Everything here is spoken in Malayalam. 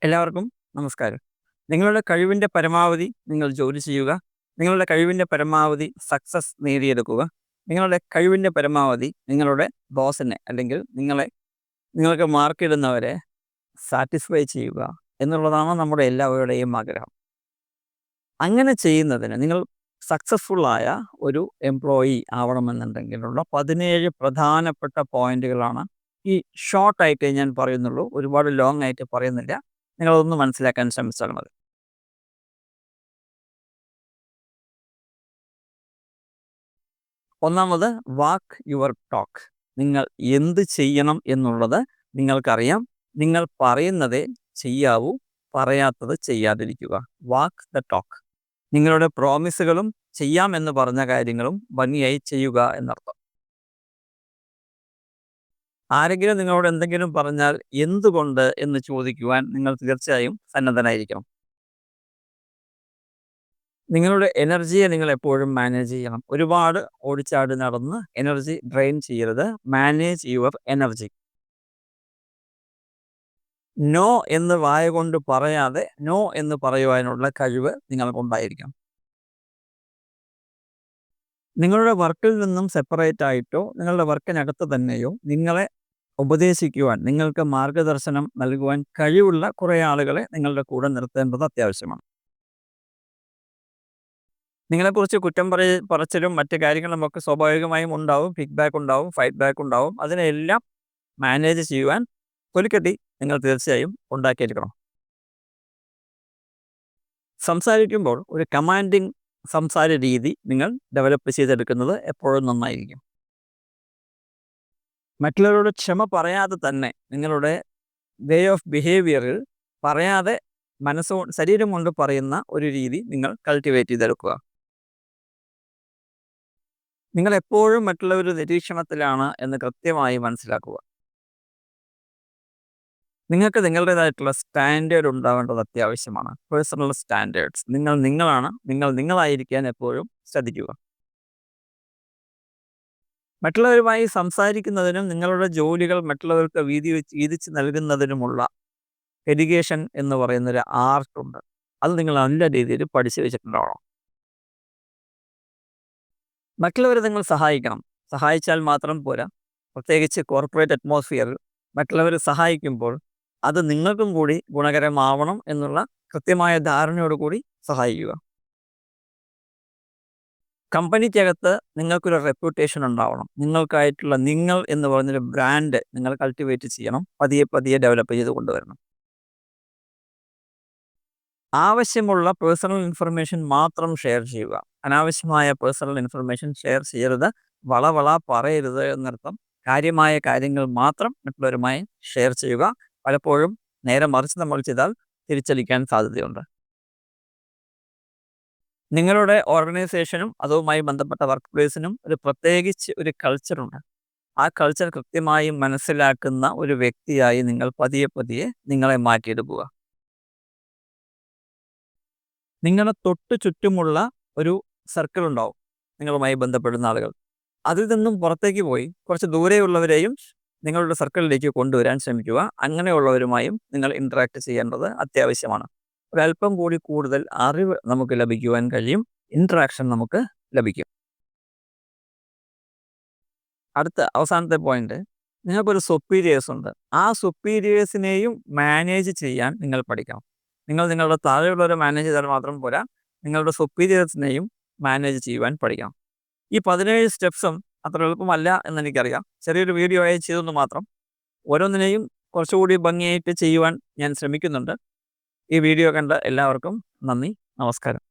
എല്ലാവർക്കും നമസ്കാരം. നിങ്ങളുടെ കഴിവിൻ്റെ പരമാവധി നിങ്ങൾ ജോലി ചെയ്യുക. നിങ്ങളുടെ കഴിവിൻ്റെ പരമാവധി സക്സസ് നേടിയെടുക്കുക. നിങ്ങളുടെ കഴിവിൻ്റെ പരമാവധി നിങ്ങളുടെ ബോസിനെ അല്ലെങ്കിൽ നിങ്ങൾക്ക് മാർക്കിടുന്നവരെ സാറ്റിസ്ഫൈ ചെയ്യുക എന്നുള്ളതാണ് നമ്മുടെ എല്ലാവരുടെയും ആഗ്രഹം. അങ്ങനെ ചെയ്യുന്നതിന് നിങ്ങൾ സക്സസ്ഫുള്ളായ ഒരു എംപ്ലോയി ആവണമെന്നുണ്ടെങ്കിലുള്ള 17 പ്രധാനപ്പെട്ട പോയിന്റുകളാണ് ഈ ഷോർട്ടായിട്ട് ഞാൻ പറയുന്നുള്ളൂ. ഒരുപാട് ലോങ് ആയിട്ട് പറയുന്നില്ല. നിങ്ങളതൊന്ന് മനസ്സിലാക്കാൻ ശ്രമിച്ചാൽ മതി. ഒന്നാമത്, വാക്ക് യുവർ ടോക്ക്. നിങ്ങൾ എന്ത് ചെയ്യണം എന്നുള്ളത് നിങ്ങൾക്കറിയാം. നിങ്ങൾ പറയുന്നതേ ചെയ്യാവൂ, പറയാത്തത് ചെയ്യാതിരിക്കുക. വാക്ക് ദ ടോക്ക്. നിങ്ങളുടെ പ്രോമിസുകളും ചെയ്യാം എന്ന് പറഞ്ഞ കാര്യങ്ങളും ഭംഗിയായി ചെയ്യുക എന്നർത്ഥം. ആരെങ്കിലും നിങ്ങളോട് എന്തെങ്കിലും പറഞ്ഞാൽ എന്തുകൊണ്ട് എന്ന് ചോദിക്കുവാൻ നിങ്ങൾ തീർച്ചയായും സന്നദ്ധനായിരിക്കണം. നിങ്ങളുടെ എനർജിയെ നിങ്ങൾ എപ്പോഴും മാനേജ് ചെയ്യണം. ഒരുപാട് ഓടിച്ചാടി നടന്ന് എനർജി ഡ്രെയിൻ ചെയ്യരുത്. Manage your energy. നോ എന്ന് വായ കൊണ്ട് പറയാതെ നോ എന്ന് പറയുവാനുള്ള കഴിവ് നിങ്ങൾക്കുണ്ടായിരിക്കണം. നിങ്ങളുടെ വർക്കിൽ നിന്നും സെപ്പറേറ്റ് ആയിട്ടോ നിങ്ങളുടെ വർക്കിനകത്ത് തന്നെയോ നിങ്ങളെ ഉപദേശിക്കുവാൻ, നിങ്ങൾക്ക് മാർഗദർശനം നൽകുവാൻ കഴിവുള്ള കുറേ ആളുകളെ നിങ്ങളുടെ കൂടെ നിർത്തേണ്ടത് അത്യാവശ്യമാണ്. നിങ്ങളെക്കുറിച്ച് കുറ്റം പറച്ചിലും മറ്റു കാര്യങ്ങളുമൊക്കെ സ്വാഭാവികമായും ഉണ്ടാവും. ഫീഡ്ബാക്ക് ഉണ്ടാവും, ഫൈറ്റ് ബാക്ക് ഉണ്ടാവും. അതിനെല്ലാം മാനേജ് ചെയ്യുവാൻ തൊലിക്കെട്ടി നിങ്ങൾ തീർച്ചയായും ഉണ്ടാക്കിയിരിക്കണം. സംസാരിക്കുമ്പോൾ ഒരു കമാൻഡിങ് സംസാര രീതി നിങ്ങൾ ഡെവലപ്പ് ചെയ്തെടുക്കുന്നത് എപ്പോഴും നന്നായിരിക്കും. മറ്റുള്ളവരോട് ക്ഷമ പറയാതെ തന്നെ നിങ്ങളുടെ വേ ഓഫ് ബിഹേവിയറിൽ പറയാതെ ശരീരം കൊണ്ട് പറയുന്ന ഒരു രീതി നിങ്ങൾ കൾട്ടിവേറ്റ് ചെയ്തെടുക്കുക. നിങ്ങൾ എപ്പോഴും മറ്റുള്ളവരുടെ നിരീക്ഷണത്തിലാണ് എന്ന് കൃത്യമായി മനസ്സിലാക്കുക. നിങ്ങൾക്ക് നിങ്ങളുടേതായിട്ടുള്ള സ്റ്റാൻഡേർഡ് ഉണ്ടാവേണ്ടത് അത്യാവശ്യമാണ്. Personal standards. നിങ്ങളാണ്. നിങ്ങളായിരിക്കാൻ എപ്പോഴും ശ്രദ്ധിക്കുക. മറ്റുള്ളവരുമായി സംസാരിക്കുന്നതിനും നിങ്ങളുടെ ജോലികൾ മറ്റുള്ളവർക്ക് വീതിച്ച് നൽകുന്നതിനുമുള്ള എഡ്യൂക്കേഷൻ എന്ന് പറയുന്നൊരു ആർട്ടുണ്ട്. അത് നിങ്ങൾ നല്ല രീതിയിൽ പഠിച്ചു വെച്ചിട്ടുണ്ടാവണം. മറ്റുള്ളവരെ നിങ്ങൾ സഹായിക്കണം. സഹായിച്ചാൽ മാത്രം പോരാ. പ്രത്യേകിച്ച് കോർപ്പറേറ്റ് അറ്റ്മോസ്ഫിയറിൽ മറ്റുള്ളവരെ സഹായിക്കുമ്പോൾ അത് നിങ്ങൾക്കും കൂടി ഗുണകരമാവണം എന്നുള്ള കൃത്യമായ ധാരണയോടുകൂടി സഹായിക്കുക. കമ്പനിക്കകത്ത് നിങ്ങൾക്കൊരു റെപ്യൂട്ടേഷൻ ഉണ്ടാവണം. നിങ്ങൾക്കായിട്ടുള്ള നിങ്ങൾ എന്ന് പറഞ്ഞൊരു ബ്രാൻഡ് നിങ്ങൾ കൾട്ടിവേറ്റ് ചെയ്യണം. പതിയെ ഡെവലപ്പ് ചെയ്ത് കൊണ്ടുവരണം. ആവശ്യമുള്ള പേഴ്സണൽ ഇൻഫർമേഷൻ മാത്രം ഷെയർ ചെയ്യുക. അനാവശ്യമായ പേഴ്സണൽ ഇൻഫർമേഷൻ ഷെയർ ചെയ്യരുത്. വള പറയരുത് എന്നർത്ഥം. കാര്യമായ കാര്യങ്ങൾ മാത്രം മറ്റുള്ളവരുമായി ഷെയർ ചെയ്യുക. പലപ്പോഴും നേരെ മറിച്ച് നമ്മൾ ചെയ്താൽ തിരിച്ചടിക്കാൻ സാധ്യതയുണ്ട്. നിങ്ങളുടെ ഓർഗനൈസേഷനും അതുമായി ബന്ധപ്പെട്ട വർക്ക് പ്ലേസിനും പ്രത്യേകിച്ച് ഒരു കൾച്ചറുണ്ട്. ആ കൾച്ചർ കൃത്യമായി മനസ്സിലാക്കുന്ന ഒരു വ്യക്തിയായി നിങ്ങൾ പതിയെ നിങ്ങളെ മാറ്റിയെടുക്കുക. നിങ്ങളുടെ തൊട്ട് ചുറ്റുമുള്ള ഒരു സർക്കിൾ ഉണ്ടാവും, നിങ്ങളുമായി ബന്ധപ്പെടുന്ന ആളുകൾ. അതിൽ നിന്നും പുറത്തേക്ക് പോയി കുറച്ച് ദൂരെയുള്ളവരെയും നിങ്ങളുടെ സർക്കിളിലേക്ക് കൊണ്ടുവരാൻ ശ്രമിക്കുക. അങ്ങനെയുള്ളവരുമായും നിങ്ങൾ ഇൻറ്ററാക്ട് ചെയ്യേണ്ടത് അത്യാവശ്യമാണ്. ഒരല്പം കൂടി കൂടുതൽ അറിവ് നമുക്ക് ലഭിക്കുവാൻ കഴിയും. ഇൻറ്ററാക്ഷൻ നമുക്ക് ലഭിക്കും. അവസാനത്തെ പോയിന്റ്, നിങ്ങൾക്കൊരു സുപ്പീരിയേഴ്സ് ഉണ്ട്. ആ സുപ്പീരിയേഴ്സിനെയും മാനേജ് ചെയ്യാൻ നിങ്ങൾ പഠിക്കണം. നിങ്ങളുടെ താഴെയുള്ളവരെ മാനേജ് ചെയ്താൽ മാത്രം പോരാ, നിങ്ങളുടെ സുപ്പീരിയേഴ്സിനെയും മാനേജ് ചെയ്യുവാൻ പഠിക്കണം. ഈ 17 സ്റ്റെപ്സും അത്ര എളുപ്പമല്ല എന്നെനിക്കറിയാം. ചെറിയൊരു വീഡിയോ ആയി ചെയ്തെന്ന് മാത്രം. ഓരോന്നിനെയും കുറച്ചുകൂടി ഭംഗിയായിട്ട് ചെയ്യുവാൻ ഞാൻ ശ്രമിക്കുന്നുണ്ട്. ഈ വീഡിയോ കണ്ട എല്ലാവർക്കും നന്ദി. നമസ്കാരം.